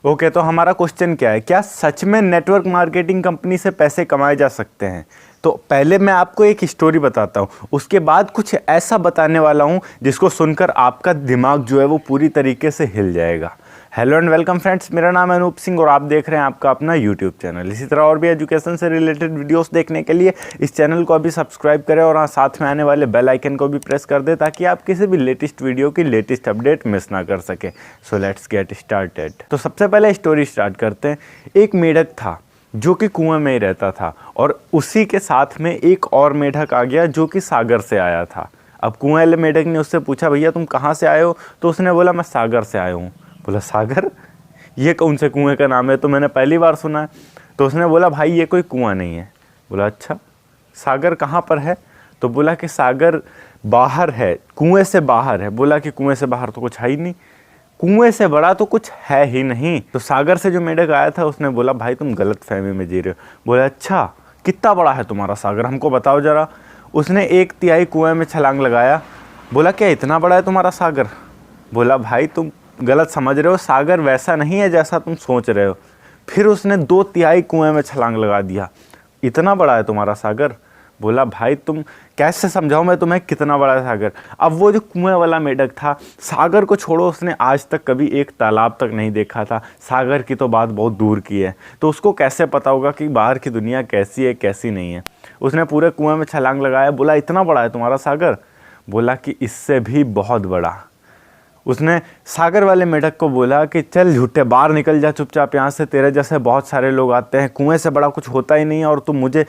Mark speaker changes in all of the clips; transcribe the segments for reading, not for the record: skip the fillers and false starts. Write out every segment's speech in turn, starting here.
Speaker 1: Okay, तो हमारा question क्या है, क्या सच में नेटवर्क मार्केटिंग कंपनी से पैसे कमाए जा सकते हैं? तो पहले मैं आपको एक स्टोरी बताता हूँ, उसके बाद कुछ ऐसा बताने वाला हूँ जिसको सुनकर आपका दिमाग जो है वो पूरी तरीके से हिल जाएगा। हेलो एंड वेलकम फ्रेंड्स, मेरा नाम है अनूप सिंह और आप देख रहे हैं आपका अपना यूट्यूब चैनल। इसी तरह और भी एजुकेशन से रिलेटेड वीडियोस देखने के लिए इस चैनल को अभी सब्सक्राइब करें और हाँ, साथ में आने वाले बेल आइकन को भी प्रेस कर दें ताकि आप किसी भी लेटेस्ट वीडियो की लेटेस्ट अपडेट मिस ना कर सके। So let's get started. तो सबसे पहले स्टोरी स्टार्ट करते हैं। एक मेढक था जो कि कुएं में ही रहता था और उसी के साथ में एक और मेढक आ गया जो कि सागर से आया था। अब कुएं वाले मेढक ने उससे पूछा, भैया तुम कहाँ से आए हो? तो उसने बोला, मैं सागर से आया हूँ। बोला, सागर? ये कौन से कुएं का नाम है? तो मैंने पहली बार सुना है। तो उसने बोला, भाई ये कोई कुआं नहीं है। बोला, अच्छा, सागर कहाँ पर है? तो बोला कि सागर बाहर है, कुएं से बाहर है। बोला कि कुएं से बाहर तो कुछ है ही नहीं, कुएं से बड़ा तो कुछ है ही नहीं। तो सागर से जो मेढक आया था उसने बोला, भाई तुम गलत फहमी में जी रहे हो। बोला, अच्छा, कितना बड़ा है तुम्हारा सागर, हमको बताओ जरा। उसने 1/3 कुएं में छलांग लगाया। बोला, क्या इतना बड़ा है तुम्हारा सागर? बोला, भाई तुम गलत समझ रहे हो, सागर वैसा नहीं है जैसा तुम सोच रहे हो। फिर उसने 2/3 कुएं में छलांग लगा दिया। इतना बड़ा है तुम्हारा सागर? बोला, भाई तुम कैसे समझाओ मैं तुम्हें कितना बड़ा है सागर। अब वो जो कुएं वाला मेढक था, सागर को छोड़ो उसने आज तक कभी एक तालाब तक नहीं देखा था, सागर की तो बात बहुत दूर की है। तो उसको कैसे पता होगा कि बाहर की दुनिया कैसी है कैसी नहीं है। उसने पूरे कुएं में छलांग लगाया। बोला, इतना बड़ा है तुम्हारा सागर? बोला कि इससे भी बहुत बड़ा। उसने सागर वाले मेढक को बोला कि चल झूठे, बाहर निकल जा चुपचाप यहाँ से, तेरे जैसे बहुत सारे लोग आते हैं, कुएं से बड़ा कुछ होता ही नहीं है और तू मुझे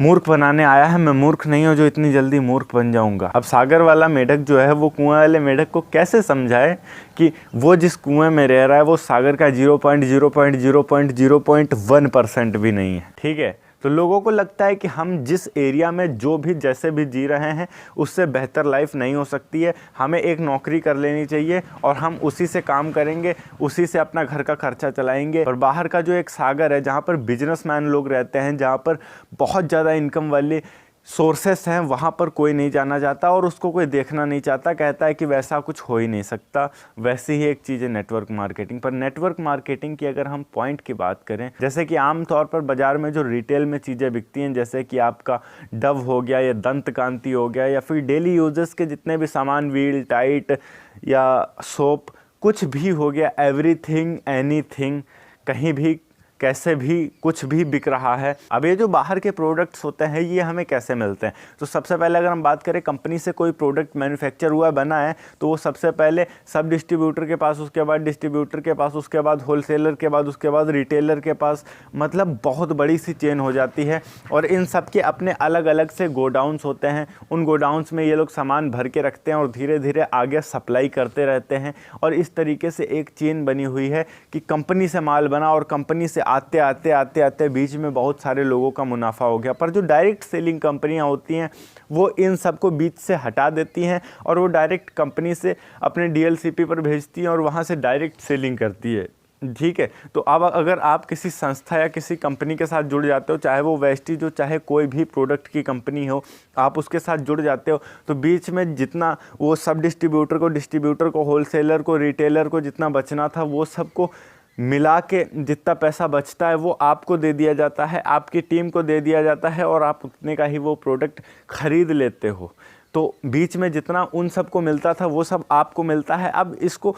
Speaker 1: मूर्ख बनाने आया है। मैं मूर्ख नहीं हूँ जो इतनी जल्दी मूर्ख बन जाऊंगा। अब सागर वाला मेढक जो है वो कुएं वाले मेढक को कैसे समझाए कि वो जिस कुएं में रह रहा है वो सागर का 0.0.0.0.1% भी नहीं है। ठीक है, तो लोगों को लगता है कि हम जिस एरिया में जो भी जैसे भी जी रहे हैं उससे बेहतर लाइफ नहीं हो सकती है, हमें एक नौकरी कर लेनी चाहिए और हम उसी से काम करेंगे, उसी से अपना घर का खर्चा चलाएंगे। और बाहर का जो एक सागर है जहाँ पर बिजनेसमैन लोग रहते हैं, जहाँ पर बहुत ज़्यादा इनकम वाले सोर्सेस हैं, वहाँ पर कोई नहीं जाना चाहता और उसको कोई देखना नहीं चाहता, कहता है कि वैसा कुछ हो ही नहीं सकता। वैसी ही एक चीज़ है नेटवर्क मार्केटिंग। पर नेटवर्क मार्केटिंग की अगर हम पॉइंट की बात करें, जैसे कि आम तौर पर बाज़ार में जो रिटेल में चीज़ें बिकती हैं, जैसे कि आपका डव हो गया या दंत कांति हो गया या फिर डेली यूजेस के जितने भी सामान, व्हील टाइट या सोप, कुछ भी हो गया, एवरीथिंग एनीथिंग, कहीं भी कैसे भी कुछ भी बिक रहा है। अब ये जो बाहर के प्रोडक्ट्स होते हैं ये हमें कैसे मिलते हैं? तो सबसे पहले अगर हम बात करें, कंपनी से कोई प्रोडक्ट मैन्युफैक्चर हुआ बना है तो वो सबसे पहले सब डिस्ट्रीब्यूटर के पास, उसके बाद डिस्ट्रीब्यूटर के पास, उसके बाद होलसेलर के बाद, उसके बाद रिटेलर के पास, मतलब बहुत बड़ी सी चेन हो जाती है। और इन सब के अपने अलग अलग से गोडाउंस होते हैं। उन गोडाउंस में ये लोग सामान भर के रखते हैं और धीरे धीरे आगे सप्लाई करते रहते हैं। और इस तरीके से एक चेन बनी हुई है कि कंपनी से माल बना और कंपनी से आते आते बीच में बहुत सारे लोगों का मुनाफा हो गया। पर जो डायरेक्ट सेलिंग कंपनियां होती हैं वो इन सबको बीच से हटा देती हैं और वो डायरेक्ट कंपनी से अपने डीएलसीपी पर भेजती हैं और वहां से डायरेक्ट सेलिंग करती है। ठीक है, तो अब अगर आप किसी संस्था या किसी कंपनी के साथ जुड़ जाते हो, चाहे वो वेस्टीज हो चाहे कोई भी प्रोडक्ट की कंपनी हो, आप उसके साथ जुड़ जाते हो तो बीच में जितना वो सब डिस्ट्रीब्यूटर को होलसेलर को, रिटेलर को जितना बचना था वो सबको मिला के जितना पैसा बचता है वो आपको दे दिया जाता है, आपकी टीम को दे दिया जाता है और आप उतने का ही वो प्रोडक्ट खरीद लेते हो। तो बीच में जितना उन सबको मिलता था वो सब आपको मिलता है। अब इसको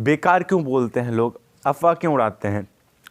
Speaker 1: बेकार क्यों बोलते हैं लोग, अफवाह क्यों उड़ाते हैं?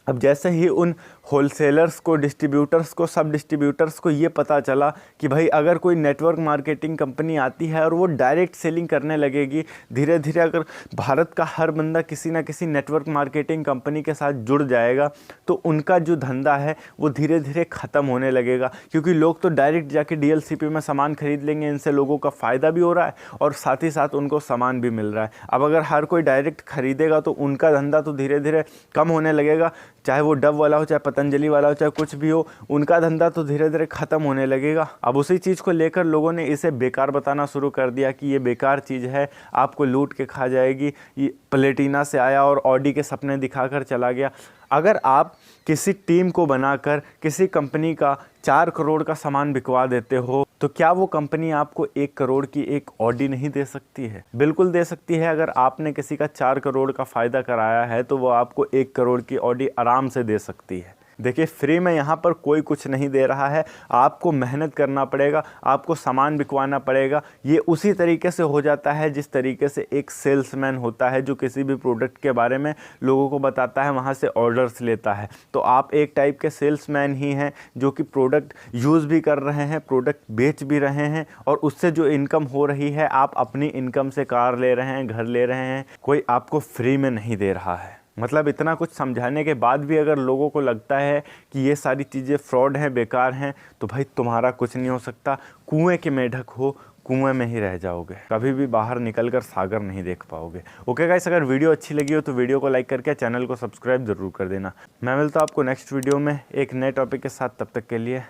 Speaker 1: अब जैसे ही उन होलसेलर्स को, डिस्ट्रीब्यूटर्स को, सब डिस्ट्रीब्यूटर्स को ये पता चला कि भाई अगर कोई नेटवर्क मार्केटिंग कंपनी आती है और वो डायरेक्ट सेलिंग करने लगेगी, धीरे धीरे अगर भारत का हर बंदा किसी ना किसी नेटवर्क मार्केटिंग कंपनी के साथ जुड़ जाएगा तो उनका जो धंधा है वो धीरे धीरे ख़त्म होने लगेगा। क्योंकि लोग तो डायरेक्ट जाके डीएलसीपी में सामान खरीद लेंगे, इनसे लोगों का फ़ायदा भी हो रहा है और साथ ही साथ उनको सामान भी मिल रहा है। अब अगर हर कोई डायरेक्ट खरीदेगा तो उनका धंधा तो धीरे धीरे कम होने लगेगा, चाहे वो डव वाला हो, चाहे पतंजलि वाला हो, चाहे कुछ भी हो, उनका धंधा तो धीरे धीरे ख़त्म होने लगेगा। अब उसी चीज़ को लेकर लोगों ने इसे बेकार बताना शुरू कर दिया कि ये बेकार चीज़ है, आपको लूट के खा जाएगी, ये प्लेटिना से आया और ऑडी के सपने दिखाकर चला गया। अगर आप किसी टीम को बनाकर किसी कंपनी का 4 करोड़ का सामान बिकवा देते हो तो क्या वो कंपनी आपको 1 करोड़ की एक ऑडी नहीं दे सकती है? बिल्कुल दे सकती है। अगर आपने किसी का 4 करोड़ का फ़ायदा कराया है तो वो आपको 1 करोड़ की ऑडी आराम से दे सकती है। देखिए, फ्री में यहाँ पर कोई कुछ नहीं दे रहा है, आपको मेहनत करना पड़ेगा, आपको सामान बिकवाना पड़ेगा। ये उसी तरीके से हो जाता है जिस तरीके से एक सेल्समैन होता है जो किसी भी प्रोडक्ट के बारे में लोगों को बताता है, वहाँ से ऑर्डर्स लेता है। तो आप एक टाइप के सेल्समैन ही हैं जो कि प्रोडक्ट यूज़ भी कर रहे हैं, प्रोडक्ट बेच भी रहे हैं, और उससे जो इनकम हो रही है आप अपनी इनकम से कार ले रहे हैं, घर ले रहे हैं, कोई आपको फ्री में नहीं दे रहा है। मतलब इतना कुछ समझाने के बाद भी अगर लोगों को लगता है कि ये सारी चीज़ें फ्रॉड हैं, बेकार हैं, तो भाई तुम्हारा कुछ नहीं हो सकता। कुएं के मेढक हो, कुएं में ही रह जाओगे, कभी भी बाहर निकलकर सागर नहीं देख पाओगे। ओके गाइस, अगर वीडियो अच्छी लगी हो तो वीडियो को लाइक करके चैनल को सब्सक्राइब ज़रूर कर देना। मैं मिलता हूँ आपको नेक्स्ट वीडियो में एक नए टॉपिक के साथ। तब तक के लिए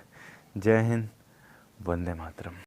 Speaker 1: जय हिंद, वंदे मातरम।